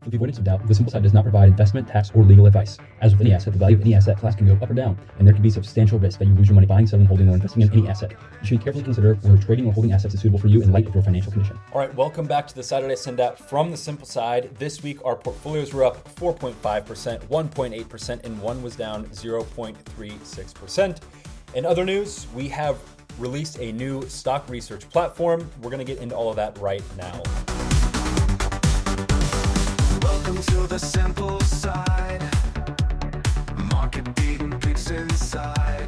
With the avoidance of doubt, the Simple Side does not provide investment, tax, or legal advice. As with any asset, the value of any asset class can go up or down, and there can be substantial risk that you lose your money buying, selling, holding, or investing in any asset. You should carefully consider whether trading or holding assets is suitable for you in light of your financial condition. All right, welcome back to the Saturday Send Out from the Simple Side. This week, our portfolios were up 4.5%, 1.8%, and one was down 0.36%. In other news, we have released a new stock research platform. We're going to get into all of that right now. Welcome to the Simple Side. Market beating picks inside.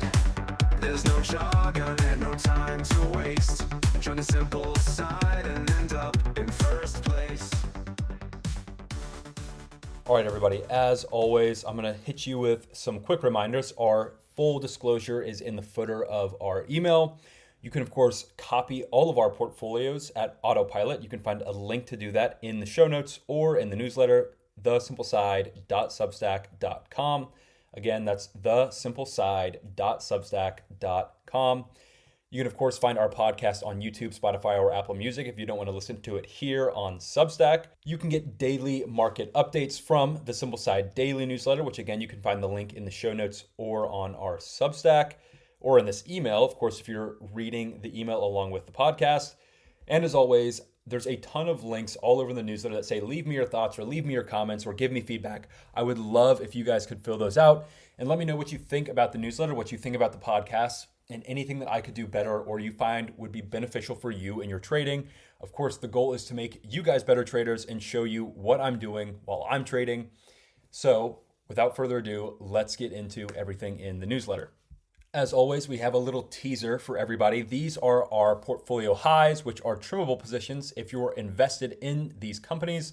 There's no jargon and no time to waste. Join the Simple Side and end up in first place. All right, everybody, as always, I'm going to hit you with some quick reminders. Our full disclosure is in the footer of our email. You can, of course, copy all of our portfolios at autopilot. You can find a link to do that in the show notes or in the newsletter, thesimpleside.substack.com. Again, that's thesimpleside.substack.com. You can, of course, find our podcast on YouTube, Spotify, or Apple Music if you don't want to listen to it here on Substack. You can get daily market updates from the Simple Side Daily newsletter, which, again, you can find the link in the show notes or on our Substack or in this email, of course, if you're reading the email along with the podcast. And as always, there's a ton of links all over the newsletter that say, leave me your thoughts or leave me your comments or give me feedback. I would love if you guys could fill those out and let me know what you think about the newsletter, what you think about the podcast, and anything that I could do better or you find would be beneficial for you in your trading. Of course, the goal is to make you guys better traders and show you what I'm doing while I'm trading. So without further ado, let's get into everything in the newsletter. As always, we have a little teaser for everybody. These are our portfolio highs, which are trimmable positions if you're invested in these companies,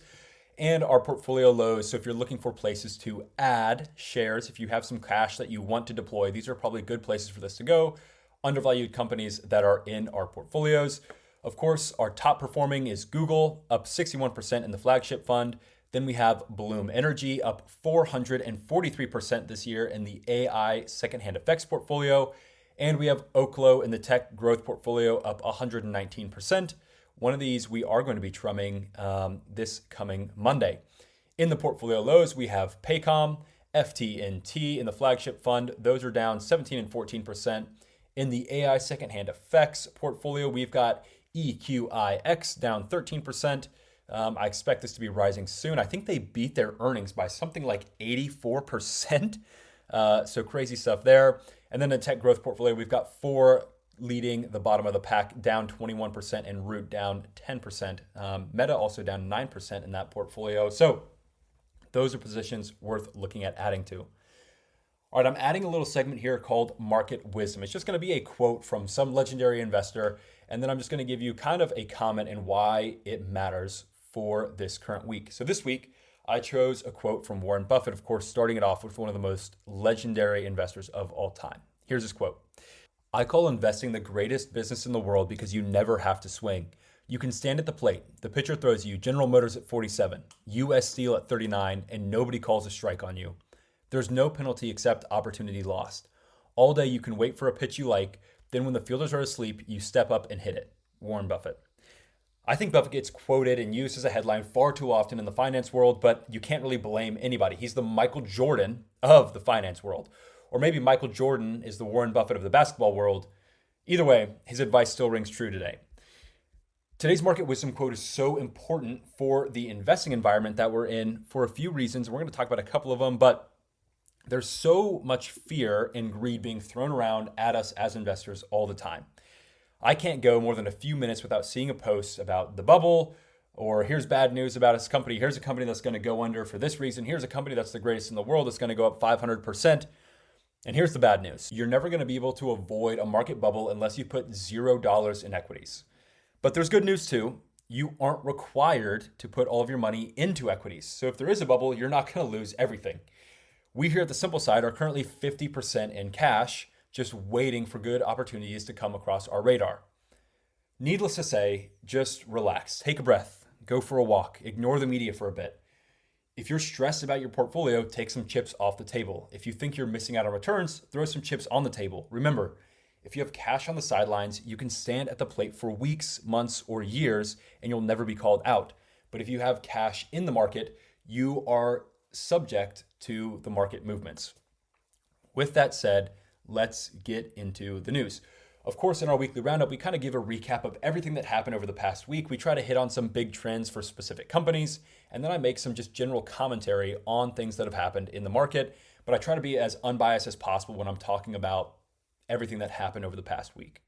and our portfolio lows. So if you're looking for places to add shares, if you have some cash that you want to deploy, these are probably good places for this to go. Undervalued companies that are in our portfolios. Of course, our top performing is Google, up 61% in the flagship fund. Then we have Bloom Energy, up 443% this year in the AI secondhand effects portfolio. And we have Oklo in the tech growth portfolio, up 119%. One of these we are going to be trimming this coming Monday. In the portfolio lows, we have Paycom, FTNT in the flagship fund. Those are down 17 and 14%. In the AI secondhand effects portfolio, we've got EQIX down 13%. I expect this to be rising soon. I think they beat their earnings by something like 84%. So crazy stuff there. And then the tech growth portfolio, we've got four leading the bottom of the pack, down 21% and Root down 10%. Meta also down 9% in that portfolio. So those are positions worth looking at adding to. All right, I'm adding a little segment here called Market Wisdom. It's just going to be a quote from some legendary investor, and then I'm just going to give you kind of a comment and why it matters for this current week. So this week, I chose a quote from Warren Buffett, of course, starting it off with one of the most legendary investors of all time. Here's his quote. I call investing the greatest business in the world because you never have to swing. You can stand at the plate. The pitcher throws you General Motors at 47, US Steel at 39, and nobody calls a strike on you. There's no penalty except opportunity lost. All day you can wait for a pitch you like, then when the fielders are asleep, you step up and hit it. Warren Buffett. I think Buffett gets quoted and used as a headline far too often in the finance world, but you can't really blame anybody. He's the Michael Jordan of the finance world. Or maybe Michael Jordan is the Warren Buffett of the basketball world. Either way, his advice still rings true today. Today's market wisdom quote is so important for the investing environment that we're in for a few reasons. We're going to talk about a couple of them, but there's so much fear and greed being thrown around at us as investors all the time. I can't go more than a few minutes without seeing a post about the bubble, or here's bad news about this company. Here's a company that's going to go under for this reason. Here's a company that's the greatest in the world that's going to go up 500%. And here's the bad news. You're never going to be able to avoid a market bubble unless you put $0 in equities. But there's good news too. You aren't required to put all of your money into equities. So if there is a bubble, you're not going to lose everything. We here at the Simple Side are currently 50% in cash, just waiting for good opportunities to come across our radar. Needless to say, just relax, take a breath, go for a walk, ignore the media for a bit. If you're stressed about your portfolio, take some chips off the table. If you think you're missing out on returns, throw some chips on the table. Remember, if you have cash on the sidelines, you can stand at the plate for weeks, months, or years, and you'll never be called out. But if you have cash in the market, you are subject to the market movements. With that said, let's get into the news. Of course, in our weekly roundup, we kind of give a recap of everything that happened over the past week. We try to hit on some big trends for specific companies, and then I make some just general commentary on things that have happened in the market. But I try to be as unbiased as possible when I'm talking about everything that happened over the past week.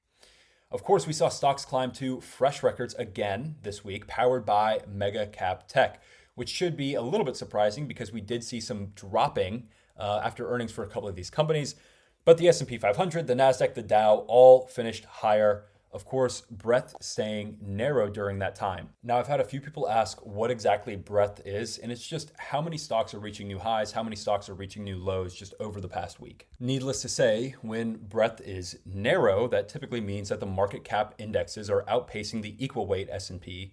Of course, we saw stocks climb to fresh records again this week, powered by mega cap tech, which should be a little bit surprising because we did see some dropping after earnings for a couple of these companies. But the S&P 500, the NASDAQ, the Dow all finished higher. Of course, breadth staying narrow during that time. Now, I've had a few people ask what exactly breadth is, and it's just how many stocks are reaching new highs, how many stocks are reaching new lows just over the past week. Needless to say, when breadth is narrow, that typically means that the market cap indexes are outpacing the equal weight S&P.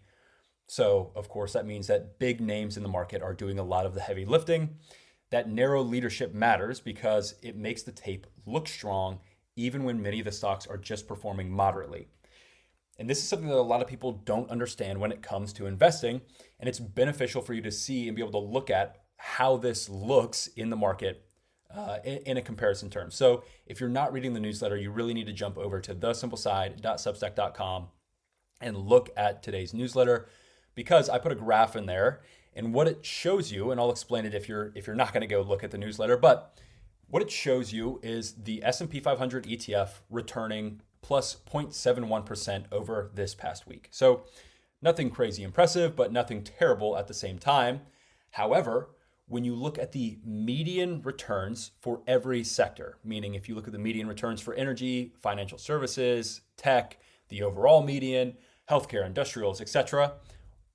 So, of course, that means that big names in the market are doing a lot of the heavy lifting. That narrow leadership matters because it makes the tape look strong even when many of the stocks are just performing moderately. And this is something that a lot of people don't understand when it comes to investing, and it's beneficial for you to see and be able to look at how this looks in the market in a comparison term. So if you're not reading the newsletter, you really need to jump over to thesimpleside.substack.com and look at today's newsletter, because I put a graph in there. And what it shows you, and I'll explain it if you're not going to go look at the newsletter, but what it shows you is the S&P 500 ETF returning plus 0.71% over this past week. So nothing crazy impressive, but nothing terrible at the same time. However, when you look at the median returns for every sector, meaning if you look at the median returns for energy, financial services, tech, the overall median, healthcare, industrials, etc.,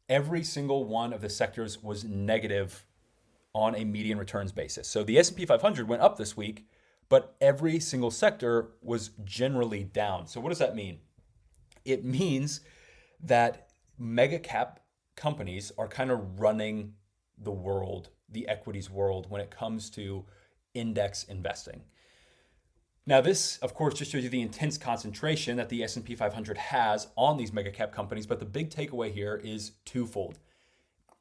every single one of the sectors was negative on a median returns basis. So the S&P 500 went up this week, but every single sector was generally down. So what does that mean? It means that mega cap companies are kind of running the world, the equities world, when it comes to index investing. Now, this, of course, just shows you the intense concentration that the S&P 500 has on these mega cap companies. But the big takeaway here is twofold.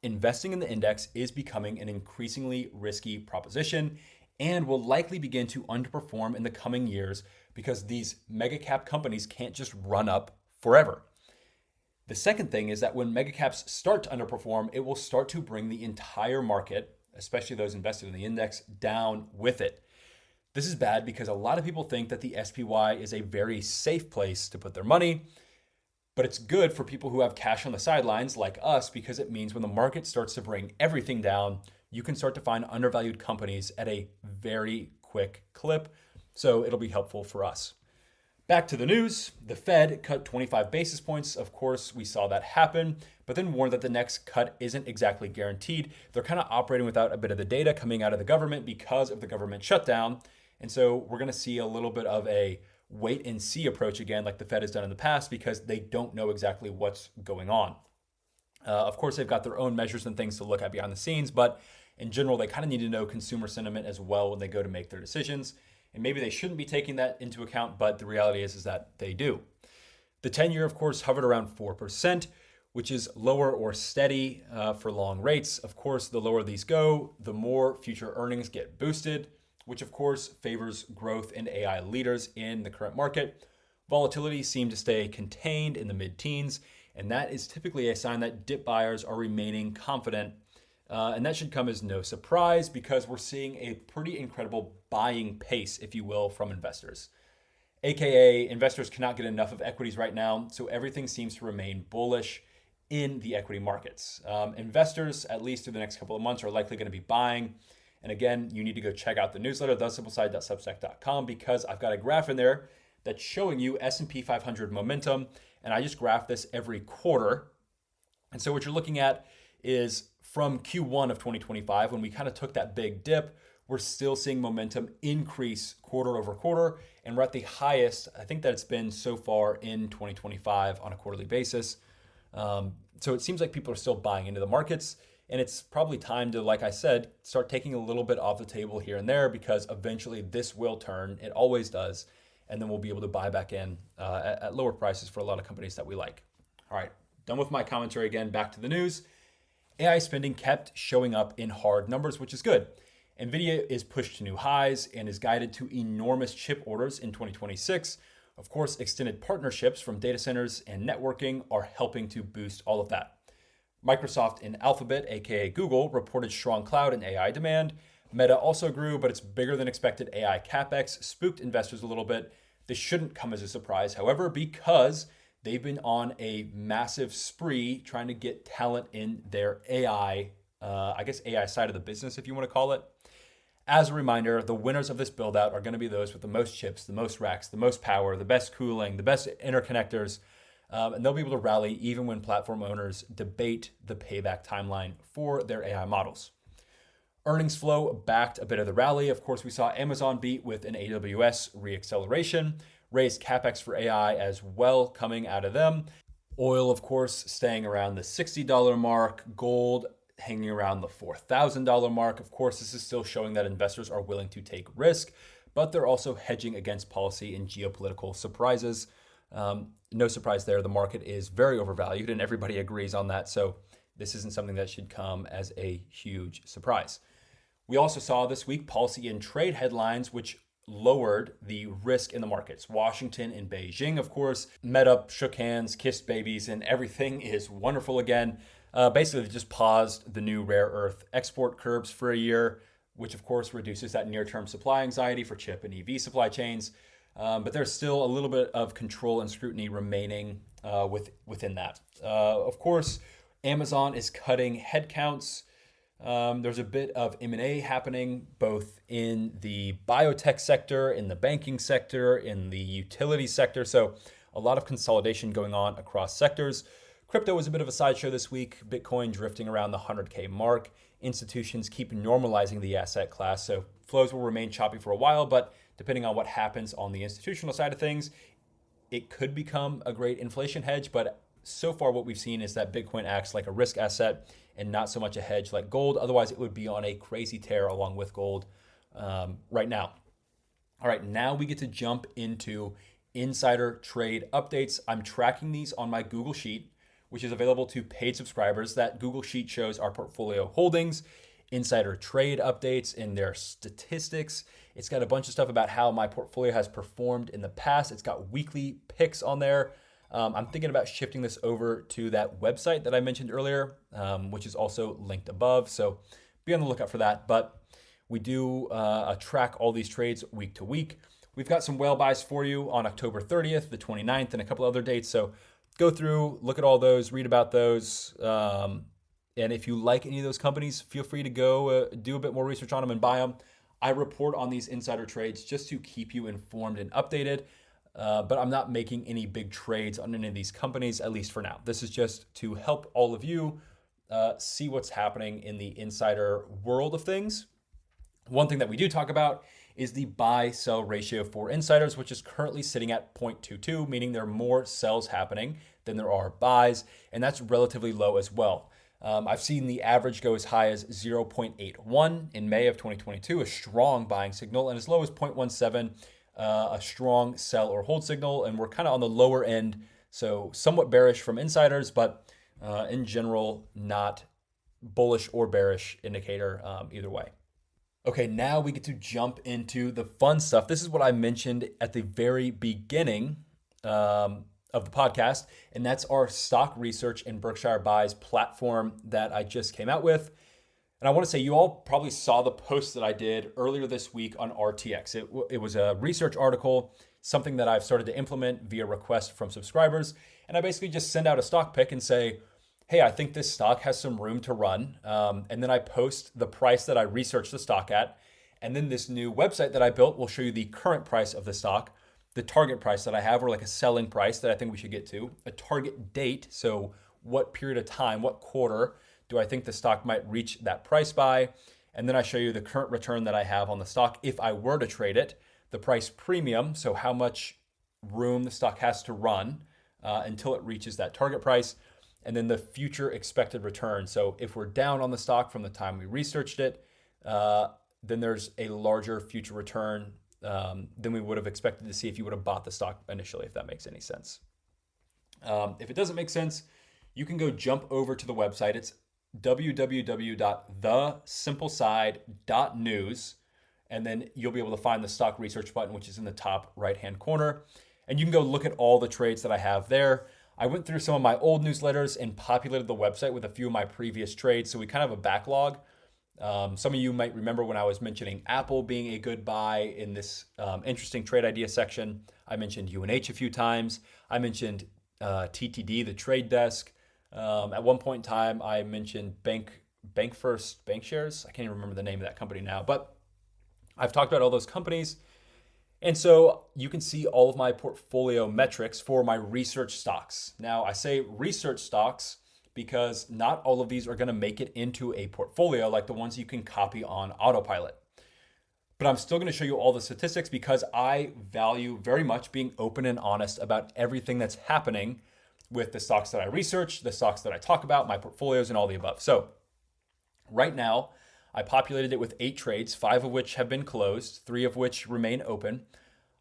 Investing in the index is becoming an increasingly risky proposition and will likely begin to underperform in the coming years because these mega cap companies can't just run up forever. The second thing is that when mega caps start to underperform, it will start to bring the entire market, especially those invested in the index, down with it. This is bad because a lot of people think that the SPY is a very safe place to put their money, but it's good for people who have cash on the sidelines like us because it means when the market starts to bring everything down, you can start to find undervalued companies at a very quick clip. So it'll be helpful for us. Back to the news, the Fed cut 25 basis points. Of course, we saw that happen, but then warned that the next cut isn't exactly guaranteed. They're kind of operating without a bit of the data coming out of the government because of the government shutdown. And so we're going to see a little bit of a wait and see approach again, like the Fed has done in the past, because they don't know exactly what's going on. Of course, they've got their own measures and things to look at behind the scenes, but in general, they kind of need to know consumer sentiment as well when they go to make their decisions. And maybe they shouldn't be taking that into account, but the reality is that they do. The 10-year, of course, hovered around 4%, which is lower or steady for long rates. Of course, the lower these go, the more future earnings get boosted, which of course favors growth in AI leaders in the current market. Volatility seemed to stay contained in the mid-teens, and that is typically a sign that dip buyers are remaining confident. And that should come as no surprise because we're seeing a pretty incredible buying pace, if you will, from investors. AKA, investors cannot get enough of equities right now, so everything seems to remain bullish in the equity markets. Investors, at least through the next couple of months, are likely going to be buying. And again, you need to go check out the newsletter, thesimpleside.substack.com, because I've got a graph in there that's showing you S&P 500 momentum. And I just graph this every quarter. And so what you're looking at is from Q1 of 2025, when we kind of took that big dip, we're still seeing momentum increase quarter over quarter. And we're at the highest, I think that it's been so far in 2025 on a quarterly basis. So it seems like people are still buying into the markets. And it's probably time to, like I said, start taking a little bit off the table here and there because eventually this will turn. It always does. And then we'll be able to buy back in at lower prices for a lot of companies that we like. All right, done with my commentary again, back to the news. AI spending kept showing up in hard numbers, which is good. Nvidia is pushed to new highs and is guided to enormous chip orders in 2026. Of course, extended partnerships from data centers and networking are helping to boost all of that. Microsoft and Alphabet, aka Google, reported strong cloud and AI demand. Meta also grew, but its bigger than expected AI capex spooked investors a little bit. This shouldn't come as a surprise, however, because they've been on a massive spree trying to get talent in their AI, AI side of the business, if you want to call it. As a reminder, the winners of this build out are going to be those with the most chips, the most racks, the most power, the best cooling, the best interconnectors, and they'll be able to rally even when platform owners debate the payback timeline for their AI models. Earnings flow backed a bit of the rally. Of course, we saw Amazon beat with an AWS reacceleration, raised capex for AI as well coming out of them. Oil, of course, staying around the $60 mark, gold hanging around the $4,000 mark. Of course, this is still showing that investors are willing to take risk, but they're also hedging against policy and geopolitical surprises. No surprise there. The market is very overvalued and everybody agrees on that. So this isn't something that should come as a huge surprise. We also saw this week policy and trade headlines, which lowered the risk in the markets. Washington and Beijing, of course, met up, shook hands, kissed babies, and everything is wonderful again. Basically, they just paused the new rare earth export curbs for a year, which of course reduces that near-term supply anxiety for chip and EV supply chains. But there's still a little bit of control and scrutiny remaining within that. Of course, Amazon is cutting headcounts. There's a bit of M&A happening both in the biotech sector, in the banking sector, in the utility sector. So a lot of consolidation going on across sectors. Crypto was a bit of a sideshow this week. Bitcoin drifting around the 100K mark. Institutions keep normalizing the asset class. So flows will remain choppy for a while, but depending on what happens on the institutional side of things, it could become a great inflation hedge. But so far what we've seen is that Bitcoin acts like a risk asset and not so much a hedge like gold. Otherwise, it would be on a crazy tear along with gold right now. All right, now we get to jump into insider trade updates. I'm tracking these on my Google Sheet, which is available to paid subscribers. That Google Sheet shows our portfolio holdings, insider trade updates, and their statistics. It's got a bunch of stuff about how my portfolio has performed in the past. It's got weekly picks on there. I'm thinking about shifting this over to that website that I mentioned earlier, which is also linked above. So be on the lookout for that. But we do track all these trades week to week. We've got some whale buys for you on October 30th, the 29th, and a couple other dates. So go through, look at all those, read about those. And if you like any of those companies, feel free to go do a bit more research on them and buy them. I report on these insider trades just to keep you informed and updated. But I'm not making any big trades on any of these companies, at least for now. This is just to help all of you see what's happening in the insider world of things. One thing that we do talk about is the buy-sell ratio for insiders, which is currently sitting at 0.22, meaning there are more sells happening than there are buys, and that's relatively low as well. I've seen the average go as high as 0.81 in May of 2022, a strong buying signal, and as low as 0.17, a strong sell or hold signal, and we're kind of on the lower end, so somewhat bearish from insiders, but in general, not bullish or bearish indicator either way. Okay, now we get to jump into the fun stuff. This is what I mentioned at the very beginning of the podcast, and that's our stock research and Berkshire Buys platform that I just came out with. And I want to say you all probably saw the post that I did earlier this week on RTX. It was a research article, something that I've started to implement via request from subscribers. And I basically just send out a stock pick and say, hey, I think this stock has some room to run. And then I post the price that I researched the stock at. And then this new website that I built will show you the current price of the stock, the target price that I have, or like a selling price that I think we should get to, a target date. So what period of time, what quarter do I think the stock might reach that price by? And then I show you the current return that I have on the stock if I were to trade it, the price premium, so how much room the stock has to run until it reaches that target price, and then the future expected return. So if we're down on the stock from the time we researched it, then there's a larger future return than we would have expected to see if you would have bought the stock initially, if that makes any sense. If it doesn't make sense, you can go jump over to the website. It's www.thesimpleside.news, and then you'll be able to find the stock research button, which is in the top right-hand corner. And you can go look at all the trades that I have there. I went through some of my old newsletters and populated the website with a few of my previous trades. So we kind of have a backlog. Some of you might remember when I was mentioning Apple being a good buy in this interesting trade idea section. I mentioned UNH a few times. I mentioned TTD, the trade desk. At one point in time, I mentioned Bank First Bank Shares. I can't even remember the name of that company now, but I've talked about all those companies. And so you can see all of my portfolio metrics for my research stocks. Now, I say research stocks because not all of these are going to make it into a portfolio like the ones you can copy on autopilot. But I'm still going to show you all the statistics because I value very much being open and honest about everything that's happening with the stocks that I research, the stocks that I talk about, my portfolios, and all the above. So right now, I populated it with 8 trades, 5 of which have been closed, 3 of which remain open.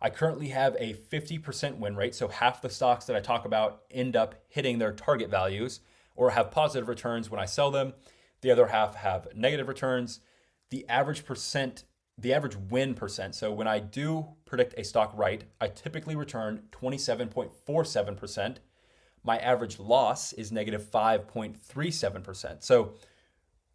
I currently have a 50% win rate, so half the stocks that I talk about end up hitting their target values or have positive returns when I sell them. The other half have negative returns. The average win percent, so when I do predict a stock right, I typically return 27.47%. My average loss is negative 5.37%. So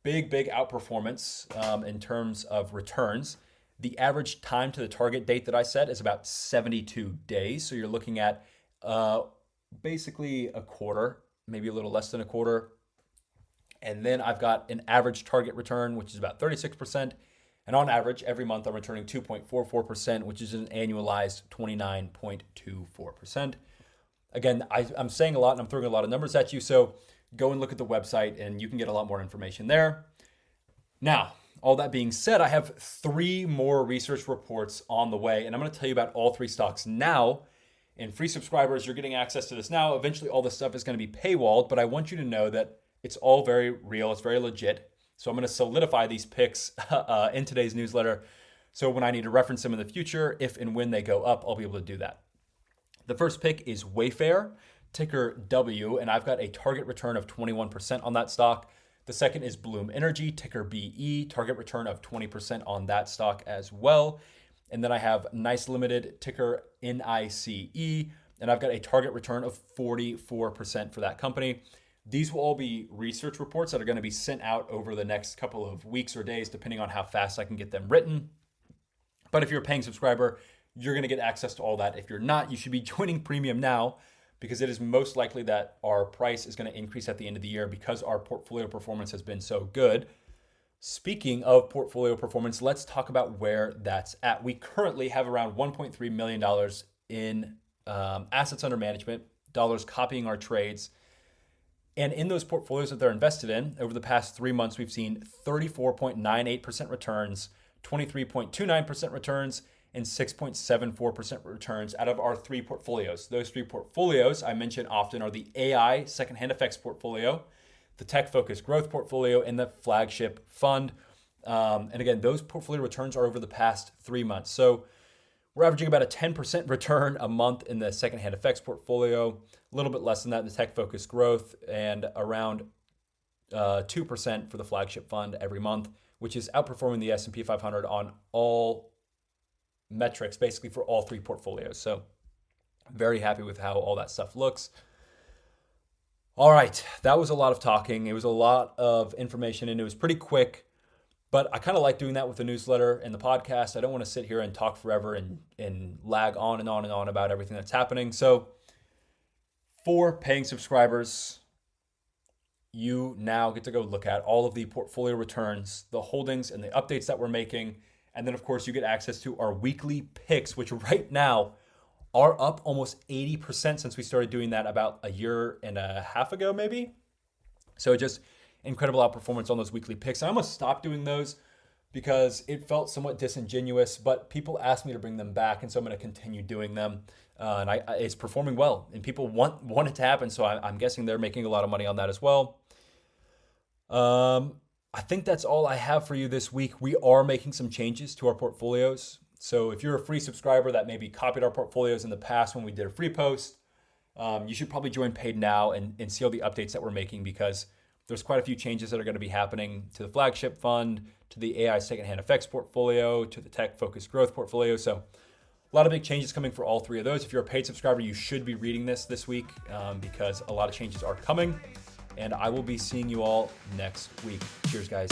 big outperformance in terms of returns. The average time to the target date that I set is about 72 days. So you're looking at basically a quarter, maybe a little less than a quarter. And then I've got an average target return, which is about 36%. And on average, every month I'm returning 2.44%, which is an annualized 29.24%. Again, I'm saying a lot and I'm throwing a lot of numbers at you. So go and look at the website and you can get a lot more information there. Now, all that being said, I have 3 more research reports on the way, and I'm going to tell you about all 3 stocks now. And free subscribers, you're getting access to this now. Eventually, all this stuff is going to be paywalled, but I want you to know that it's all very real. It's very legit. So I'm going to solidify these picks in today's newsletter. So when I need to reference them in the future, if and when they go up, I'll be able to do that. The first pick is Wayfair, ticker W, and I've got a target return of 21% on that stock. The second is Bloom Energy, ticker BE, target return of 20% on that stock as well. And then I have Nice Limited, ticker NICE, and I've got a target return of 44% for that company. These will all be research reports that are going to be sent out over the next couple of weeks or days, depending on how fast I can get them written. But if you're a paying subscriber, you're going to get access to all that. If you're not, you should be joining Premium now because it is most likely that our price is going to increase at the end of the year because our portfolio performance has been so good. Speaking of portfolio performance, let's talk about where that's at. We currently have around $1.3 million in assets under management, dollars copying our trades. And in those portfolios that they're invested in, over the past 3 months, we've seen 34.98% returns, 23.29% returns, and 6.74% returns out of our 3 portfolios. Those 3 portfolios I mention often are the AI Secondhand Effects portfolio, the Tech Focused Growth portfolio, and the Flagship Fund. And again, those portfolio returns are over the past 3 months. So we're averaging about a 10% return a month in the Secondhand Effects portfolio, a little bit less than that in the Tech Focused Growth, and around 2% for the Flagship Fund every month, which is outperforming the S&P 500 on all metrics, basically for all 3 portfolios. So very happy with how all that stuff looks. All right, that was a lot of talking. It was a lot of information and it was pretty quick, but I kind of like doing that with the newsletter and the podcast. I don't want to sit here and talk forever and lag on and on and on about everything that's happening. So for paying subscribers, you now get to go look at all of the portfolio returns, the holdings, and the updates that we're making. And then, of course, you get access to our weekly picks, which right now are up almost 80% since we started doing that about a year and a half ago, maybe. So just incredible outperformance on those weekly picks. And I'm going to stop doing those because it felt somewhat disingenuous, but people asked me to bring them back, and so I'm going to continue doing them. And it's performing well, and people want it to happen, so I'm guessing they're making a lot of money on that as well. I think that's all I have for you this week. We are making some changes to our portfolios. So if you're a free subscriber that maybe copied our portfolios in the past when we did a free post, you should probably join paid now and see all the updates that we're making because there's quite a few changes that are going to be happening to the flagship fund, to the AI secondhand effects portfolio, to the tech focused growth portfolio. So a lot of big changes coming for all three of those. If you're a paid subscriber, you should be reading this week because a lot of changes are coming. And I will be seeing you all next week. Cheers, guys.